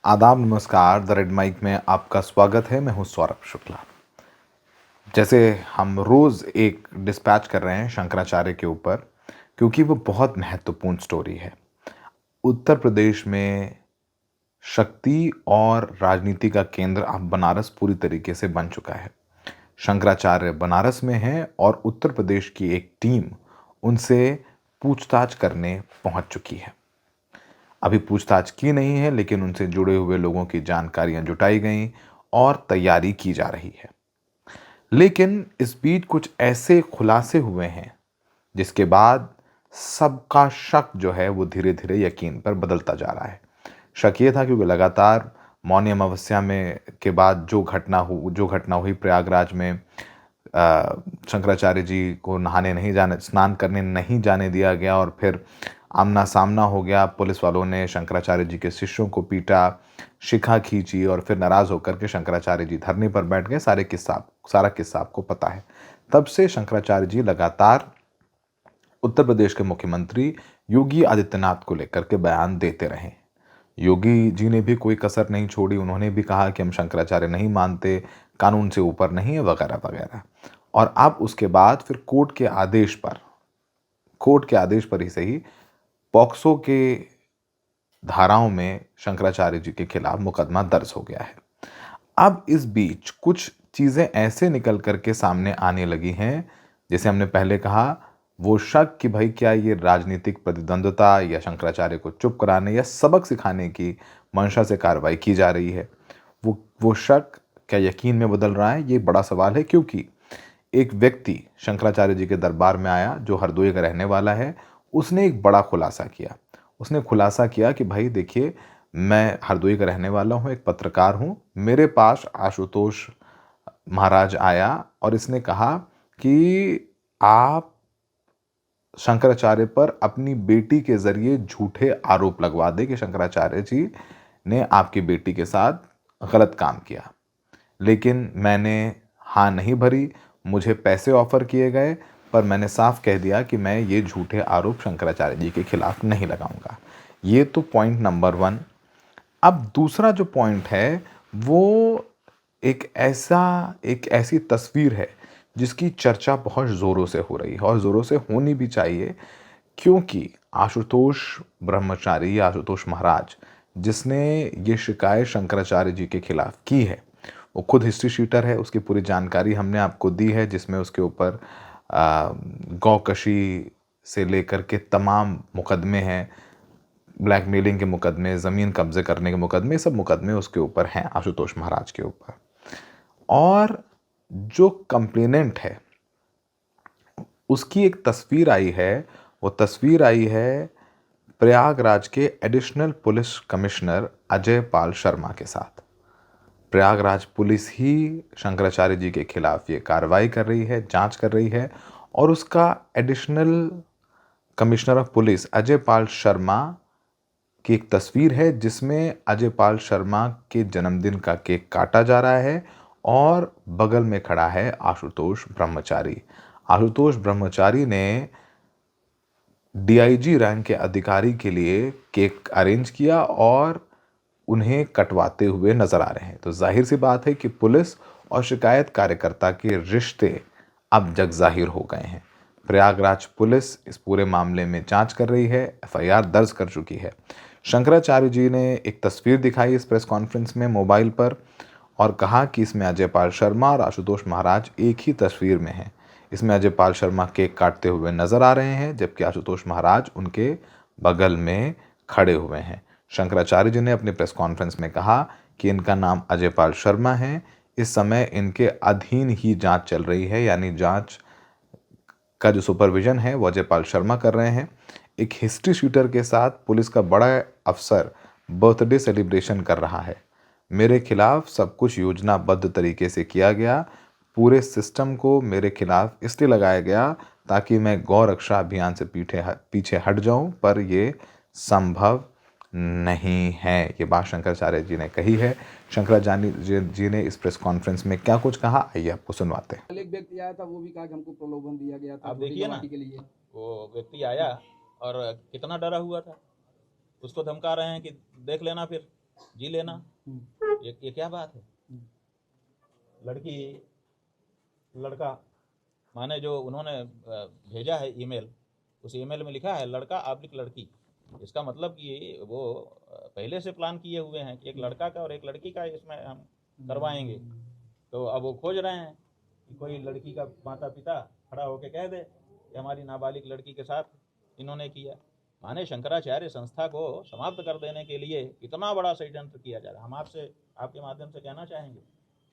आदाब नमस्कार। The red mic में आपका स्वागत है। मैं हूं सौरभ शुक्ला। जैसे हम रोज़ एक डिस्पैच कर रहे हैं शंकराचार्य के ऊपर, क्योंकि वो बहुत महत्वपूर्ण स्टोरी है। उत्तर प्रदेश में शक्ति और राजनीति का केंद्र अब बनारस पूरी तरीके से बन चुका है। शंकराचार्य बनारस में हैं और उत्तर प्रदेश की एक टीम उनसे पूछताछ करने पहुंच चुकी है। अभी पूछताछ की नहीं है, लेकिन उनसे जुड़े हुए लोगों की जानकारियां जुटाई गई और तैयारी की जा रही है। लेकिन इस बीच कुछ ऐसे खुलासे हुए हैं जिसके बाद सबका शक जो है वो धीरे धीरे यकीन पर बदलता जा रहा है। शक ये था क्योंकि लगातार मौनी अमावस्या में के बाद जो घटना हुई प्रयागराज में, शंकराचार्य जी को स्नान करने नहीं जाने दिया गया और फिर आमना सामना हो गया। पुलिस वालों ने शंकराचार्य जी के शिष्यों को पीटा, शिखा खींची और फिर नाराज होकर के शंकराचार्य जी धरने पर बैठ गए। सारा किस्सा आपको पता है। तब से शंकराचार्य जी लगातार उत्तर प्रदेश के मुख्यमंत्री योगी आदित्यनाथ को लेकर के बयान देते रहे। योगी जी ने भी कोई कसर नहीं छोड़ी। उन्होंने भी कहा कि हम शंकराचार्य नहीं मानते, कानून से ऊपर नहीं है, वगैरह वगैरह। और अब उसके बाद फिर कोर्ट के आदेश पर ही सही, पॉक्सो के धाराओं में शंकराचार्य जी के खिलाफ मुकदमा दर्ज हो गया है। अब इस बीच कुछ चीजें ऐसे निकल करके सामने आने लगी हैं, जैसे हमने पहले कहा, वो शक कि भाई क्या ये राजनीतिक प्रतिद्वंद्विता या शंकराचार्य को चुप कराने या सबक सिखाने की मंशा से कार्रवाई की जा रही है। वो शक क्या यकीन में बदल रहा है, ये बड़ा सवाल है। क्योंकि एक व्यक्ति शंकराचार्य जी के दरबार में आया जो हरदोई का रहने वाला है। उसने एक बड़ा खुलासा किया। उसने खुलासा किया कि भाई देखिए, मैं हरदोई का रहने वाला हूँ, एक पत्रकार हूँ। मेरे पास आशुतोष महाराज आया और इसने कहा कि आप शंकराचार्य पर अपनी बेटी के जरिए झूठे आरोप लगवा दे कि शंकराचार्य जी ने आपकी बेटी के साथ गलत काम किया। लेकिन मैंने हाँ नहीं भरी। मुझे पैसे ऑफर किए गए, पर मैंने साफ कह दिया कि मैं ये झूठे आरोप शंकराचार्य जी के खिलाफ नहीं लगाऊंगा। ये तो पॉइंट नंबर 1। अब दूसरा जो पॉइंट है वो एक ऐसी तस्वीर है जिसकी चर्चा बहुत ज़ोरों से हो रही है और ज़ोरों से होनी भी चाहिए। क्योंकि आशुतोष महाराज, जिसने ये शिकायत शंकराचार्य जी के खिलाफ की है, वो खुद हिस्ट्री शीटर है। उसकी पूरी जानकारी हमने आपको दी है, जिसमें उसके ऊपर गौकशी से लेकर के तमाम मुकदमे हैं, ब्लैकमेलिंग के मुकदमे, ज़मीन कब्जे करने के मुकदमे, सब मुकदमे उसके ऊपर हैं, आशुतोष महाराज के ऊपर। और जो कंप्लेनेंट है उसकी एक तस्वीर आई है। वो तस्वीर आई है प्रयागराज के additional police commissioner Ajay Pal Sharma के साथ। प्रयागराज पुलिस ही शंकराचार्य जी के खिलाफ ये कार्रवाई कर रही है, जांच कर रही है। और उसका additional commissioner of police Ajay Pal Sharma की एक तस्वीर है, जिसमें अजय पाल शर्मा के जन्मदिन का केक काटा जा रहा है और बगल में खड़ा है आशुतोष ब्रह्मचारी। आशुतोष ब्रह्मचारी ने डीआईजी रैंक के अधिकारी के लिए केक अरेंज किया और उन्हें कटवाते हुए नजर आ रहे हैं। तो जाहिर सी बात है कि पुलिस और शिकायत कार्यकर्ता के रिश्ते अब जग जाहिर हो गए हैं। प्रयागराज पुलिस इस पूरे मामले में जांच कर रही है, एफआईआर दर्ज कर चुकी है। शंकराचार्य जी ने एक तस्वीर दिखाई इस प्रेस कॉन्फ्रेंस में मोबाइल पर और कहा कि इसमें अजय पाल शर्मा और आशुतोष महाराज एक ही तस्वीर में हैं। इसमें अजय पाल शर्मा केक काटते हुए नजर आ रहे हैं, जबकि आशुतोष महाराज उनके बगल में खड़े हुए हैं। शंकराचार्य जी ने अपने प्रेस कॉन्फ्रेंस में कहा कि इनका नाम अजय पाल शर्मा है। इस समय इनके अधीन ही जांच चल रही है, यानी जांच का जो सुपरविजन है वो अजय पाल शर्मा कर रहे हैं। एक हिस्ट्री शीटर के साथ पुलिस का बड़ा अफसर बर्थडे सेलिब्रेशन कर रहा है। मेरे खिलाफ सब कुछ योजनाबद्ध तरीके से किया गया। पूरे सिस्टम को मेरे खिलाफ इसलिए लगाया गया ताकि मैं गौ रक्षा अभियान से पीछे हट जाऊं, पर ये संभव नहीं है। ये बात शंकराचार्य जी ने कही है। शंकराचार्य जी ने इस प्रेस कॉन्फ्रेंस में क्या कुछ कहा, आइए आपको सुनवाते हैं। कल एक व्यक्ति आया था, वो भी कहा कि हमको प्रलोभन दिया गया था आप छोटी देखिए ना, गवाही के लिए। वो व्यक्ति आया और कितना डरा हुआ था। उसको धमका रहे हैं कि देख लेना फिर जी लेना। ये क्या बात है? लड़की लड़का, माने जो उन्होंने भेजा है ईमेल, उस ईमेल में लिखा है लड़का आब्लिक लड़की। इसका मतलब कि वो पहले से प्लान किए हुए हैं कि एक लड़का का और एक लड़की का इसमें हम करवाएंगे। तो अब वो खोज रहे हैं कि कोई लड़की का माता पिता खड़ा होकर कह दे कि हमारी नाबालिग लड़की के साथ इन्होंने किया। माने शंकराचार्य संस्था को समाप्त कर देने के लिए इतना बड़ा षड्यंत्र किया जा रहा है। हम आपसे आपके माध्यम से कहना चाहेंगे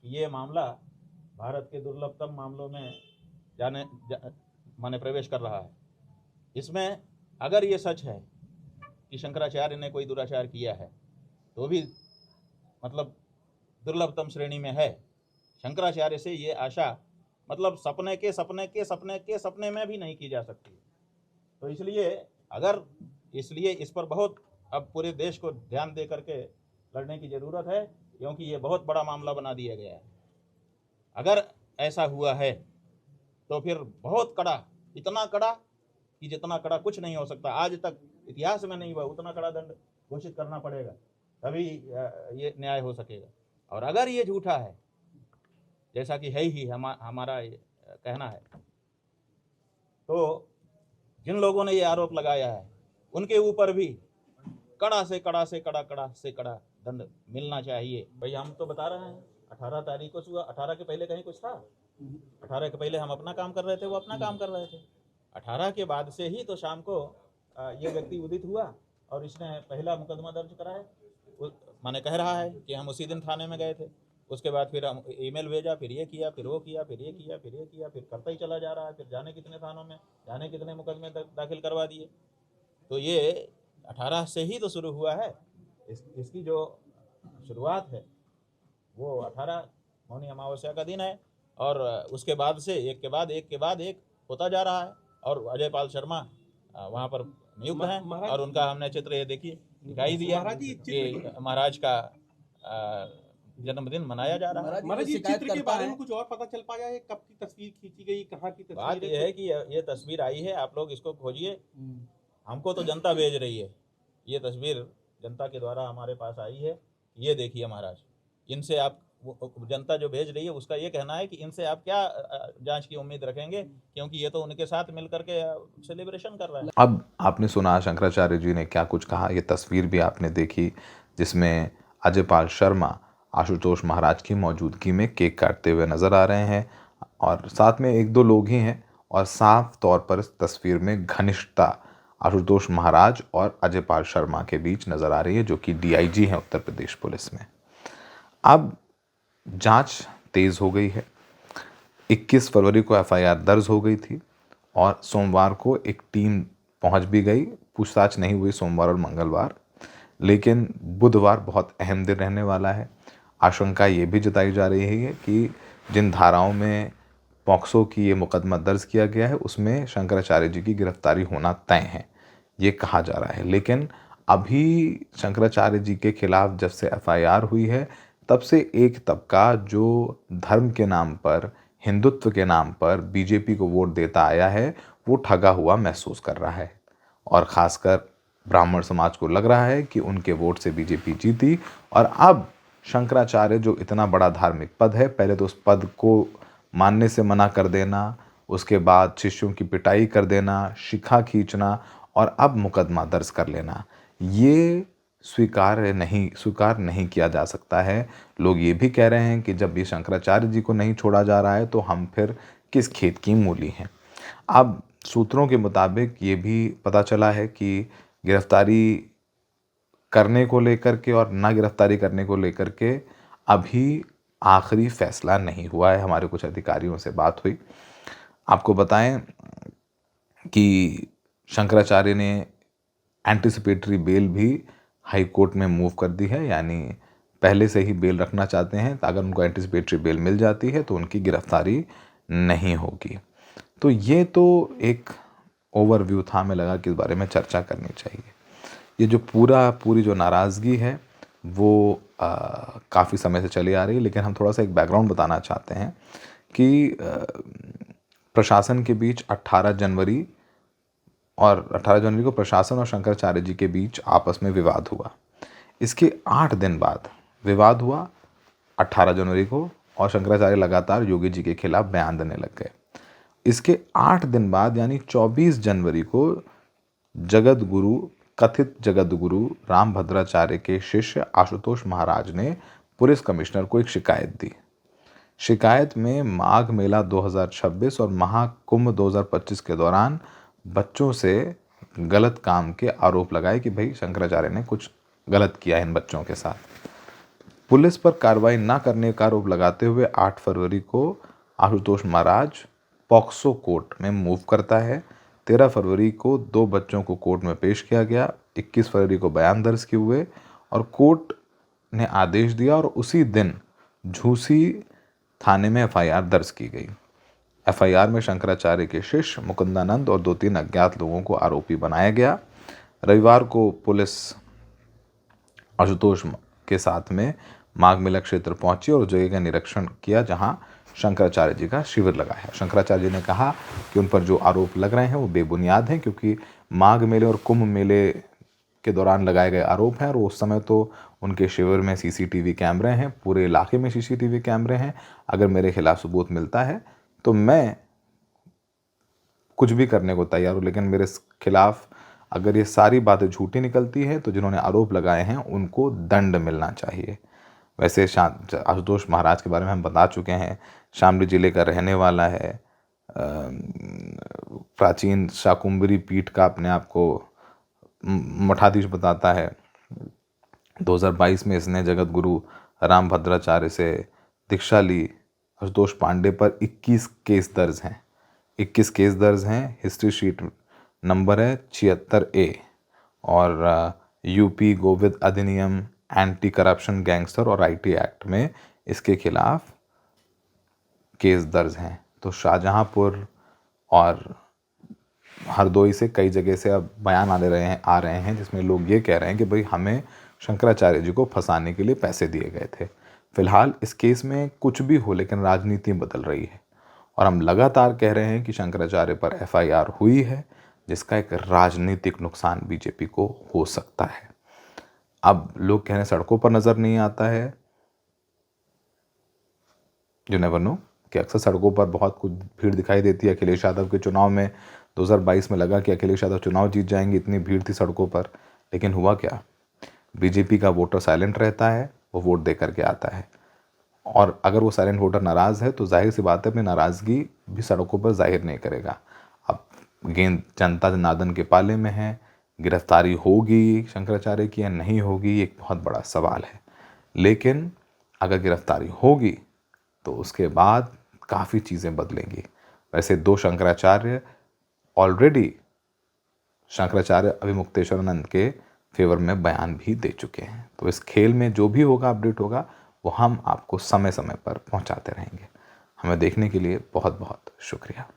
कि ये मामला भारत के दुर्लभतम मामलों में माने प्रवेश कर रहा है। इसमें अगर ये सच है कि शंकराचार्य ने कोई दुराचार किया है तो भी मतलब दुर्लभतम श्रेणी में है। शंकराचार्य से ये आशा मतलब सपने में भी नहीं की जा सकती। तो इसलिए इस पर बहुत अब पूरे देश को ध्यान दे करके लड़ने की ज़रूरत है, क्योंकि ये बहुत बड़ा मामला बना दिया गया है। अगर ऐसा हुआ है तो फिर बहुत कड़ा, इतना कड़ा कि जितना कड़ा कुछ नहीं हो सकता, आज तक इतिहास में नहीं हुआ, उतना कड़ा दंड घोषित करना पड़ेगा, तभी ये न्याय हो सकेगा। और अगर ये झूठा है, जैसा कि है ही हमारा कहना है, तो जिन लोगों ने ये आरोप लगाया है उनके ऊपर भी कड़ा से कड़ा दंड मिलना चाहिए। भाई हम तो बता रहे हैं 18 तारीख को सुबह, 18 के पहले कहीं कुछ था? 18 के पहले हम अपना काम कर रहे थे, वो अपना काम कर रहे थे। 18 के बाद से ही तो शाम को ये व्यक्ति उदित हुआ और इसने पहला मुकदमा दर्ज कराया। माने कह रहा है कि हम उसी दिन थाने में गए थे, उसके बाद फिर हम ईमेल भेजा, फिर ये किया, फिर वो किया, फिर ये किया, फिर ये किया, फिर करता ही चला जा रहा है। फिर जाने कितने थानों में, जाने कितने मुकदमे दाखिल करवा दिए। तो ये 18 से ही तो शुरू हुआ है। इसकी जो शुरुआत है वो 18 मौनी अमावस्या का दिन है, और उसके बाद से एक के बाद एक होता जा रहा है। और अजय पाल शर्मा वहाँ पर नियुक्त हैं, और उनका हमने चित्र ये देखिए दिखाई दिया कि महाराज का जन्मदिन मनाया जा रहा है। महाराज जी, चित्र के बारे में कुछ और पता चल पाया है? कब की तस्वीर खींची गई, कहाँ की तस्वीर? बात यह है कि ये तस्वीर आई है, आप लोग इसको खोजिए। हमको तो जनता भेज रही है, ये तस्वीर जनता के द्वारा हमारे पास आई है। ये देखिए महाराज, इनसे आप जनता जो भेज रही है उसका ये कहना है कि इनसे आप क्या जांच की उम्मीद रखेंगे, क्योंकि ये तो उनके साथ मिलकर के सेलिब्रेशन कर रहे हैं। अब आपने सुना शंकराचार्य जी ने क्या कुछ कहा, ये तस्वीर भी आपने देखी जिसमें अजय पाल शर्मा आशुतोष महाराज की मौजूदगी में केक काटते हुए नज़र आ रहे हैं, और साथ में एक दो लोग ही हैं, और साफ तौर पर इस तस्वीर में घनिष्ठता आशुतोष महाराज और अजय पाल शर्मा के बीच नज़र आ रही है, जो कि DIG हैं उत्तर प्रदेश पुलिस में। अब जांच तेज़ हो गई है। 21 फरवरी को FIR दर्ज हो गई थी, और सोमवार को एक टीम पहुंच भी गई। पूछताछ नहीं हुई सोमवार और मंगलवार, लेकिन बुधवार बहुत अहम दिन रहने वाला है। आशंका ये भी जताई जा रही है कि जिन धाराओं में पॉक्सो की ये मुकदमा दर्ज किया गया है उसमें शंकराचार्य जी की गिरफ्तारी होना तय है, ये कहा जा रहा है। लेकिन अभी शंकराचार्य जी के खिलाफ जब से FIR हुई है, तब से एक तबका जो धर्म के नाम पर, हिंदुत्व के नाम पर BJP को वोट देता आया है, वो ठगा हुआ महसूस कर रहा है। और ख़ासकर ब्राह्मण समाज को लग रहा है कि उनके वोट से BJP जीती, और अब शंकराचार्य जो इतना बड़ा धार्मिक पद है, पहले तो उस पद को मानने से मना कर देना, उसके बाद शिष्यों की पिटाई कर देना, शिखा खींचना, और अब मुकदमा दर्ज कर लेना, ये स्वीकार नहीं किया जा सकता है। लोग ये भी कह रहे हैं कि जब ये शंकराचार्य जी को नहीं छोड़ा जा रहा है तो हम फिर किस खेत की मूली हैं। अब सूत्रों के मुताबिक ये भी पता चला है कि गिरफ्तारी करने को लेकर के और ना गिरफ्तारी करने को लेकर के अभी आखिरी फैसला नहीं हुआ है। हमारे कुछ अधिकारियों से बात हुई। आपको बताएं कि शंकराचार्य ने एंटिसिपेटरी बेल भी हाई कोर्ट में मूव कर दी है, यानी पहले से ही बेल रखना चाहते हैं। अगर उनको एंटिसिपेटरी बेल मिल जाती है तो उनकी गिरफ्तारी नहीं होगी। तो ये तो एक ओवरव्यू था, हमें लगा कि इस बारे में चर्चा करनी चाहिए। ये जो पूरी जो नाराज़गी है वो काफ़ी समय से चली आ रही है, लेकिन हम थोड़ा सा एक बैकग्राउंड बताना चाहते हैं कि प्रशासन के बीच 18 जनवरी को प्रशासन और शंकराचार्य जी के बीच आपस में विवाद हुआ। इसके 8 दिन बाद विवाद हुआ 18 जनवरी को, और शंकराचार्य लगातार योगी जी के खिलाफ बयान देने लग गए। इसके 8 दिन बाद यानी 24 जनवरी को कथित जगत गुरु रामभद्राचार्य के शिष्य आशुतोष महाराज ने पुलिस कमिश्नर को एक शिकायत दी। शिकायत में माघ मेला 2026 और महाकुंभ 2025 के दौरान बच्चों से गलत काम के आरोप लगाए कि भाई शंकराचार्य ने कुछ गलत किया है इन बच्चों के साथ। पुलिस पर कार्रवाई न करने का आरोप लगाते हुए 8 फरवरी को आशुतोष महाराज पॉक्सो कोर्ट में मूव करता है। 13 फरवरी को 2 बच्चों को कोर्ट में पेश किया गया। 21 फरवरी को बयान दर्ज किए हुए और कोर्ट ने आदेश दिया और उसी दिन झूसी थाने में एफआईआर दर्ज की गई। एफआईआर में शंकराचार्य के शिष्य मुकुंदानंद और 2-3 अज्ञात लोगों को आरोपी बनाया गया। रविवार को पुलिस आशुतोष के साथ में माघ मेला क्षेत्र पहुंची और उस जगह का निरीक्षण किया जहां शंकराचार्य जी का शिविर लगा है। शंकराचार्य जी ने कहा कि उन पर जो आरोप लग रहे हैं वो बेबुनियाद हैं, क्योंकि माघ मेले और कुंभ मेले के दौरान लगाए गए आरोप हैं और उस समय तो उनके शिविर में सीसीटीवी कैमरे हैं, पूरे इलाके में सीसीटीवी कैमरे हैं। अगर मेरे खिलाफ सबूत मिलता है तो मैं कुछ भी करने को तैयार हूँ, लेकिन मेरे खिलाफ अगर ये सारी बातें झूठी निकलती है तो जिन्होंने आरोप लगाए हैं उनको दंड मिलना चाहिए। वैसे आशुतोष महाराज के बारे में हम बता चुके हैं, शामली जिले का रहने वाला है, प्राचीन शाकुंभरी पीठ का अपने आप को मठाधीश बताता है। 2022 में इसने जगत गुरु रामभद्राचार्य से दीक्षा ली। आशुतोष पांडे पर 21 केस दर्ज हैं। 21 केस दर्ज हैं। हिस्ट्री शीट नंबर है 76A और यूपी गोविंद अधिनियम, एंटी करप्शन गैंगस्टर और आईटी एक्ट में इसके खिलाफ केस दर्ज हैं। तो शाहजहांपुर और हरदोई से कई जगह से अब बयान आ रहे हैं जिसमें लोग ये कह रहे हैं कि भाई हमें शंकराचार्य जी को फंसाने के लिए पैसे दिए गए थे। फिलहाल इस केस में कुछ भी हो, लेकिन राजनीति बदल रही है और हम लगातार कह रहे हैं कि शंकराचार्य पर एफआईआर हुई है, जिसका एक राजनीतिक नुकसान बीजेपी को हो सकता है। अब लोग कह रहे हैं सड़कों पर नजर नहीं आता है, यू नेवर नो, कि अक्सर सड़कों पर बहुत कुछ भीड़ दिखाई देती है। अखिलेश यादव के चुनाव में 2022 में लगा कि अखिलेश यादव चुनाव जीत जाएंगे, इतनी भीड़ थी सड़कों पर, लेकिन हुआ क्या? बीजेपी का वोटर साइलेंट रहता है, वो वोट दे करके आता है, और अगर वो साइलेंट वोटर नाराज़ है तो जाहिर सी बात है अपनी नाराज़गी भी सड़कों पर जाहिर नहीं करेगा। अब गेंद जनता जनार्दन के पाले में है, गिरफ्तारी होगी शंकराचार्य की या नहीं होगी, ये एक बहुत बड़ा सवाल है। लेकिन अगर गिरफ्तारी होगी तो उसके बाद काफ़ी चीज़ें बदलेंगी। वैसे 2 शंकराचार्य ऑलरेडी शंकराचार्य अभिमुक्तेश्वरानंद के फेवर में बयान भी दे चुके हैं। तो इस खेल में जो भी होगा, अपडेट होगा, वो हम आपको समय समय पर पहुंचाते रहेंगे। हमें देखने के लिए बहुत बहुत शुक्रिया।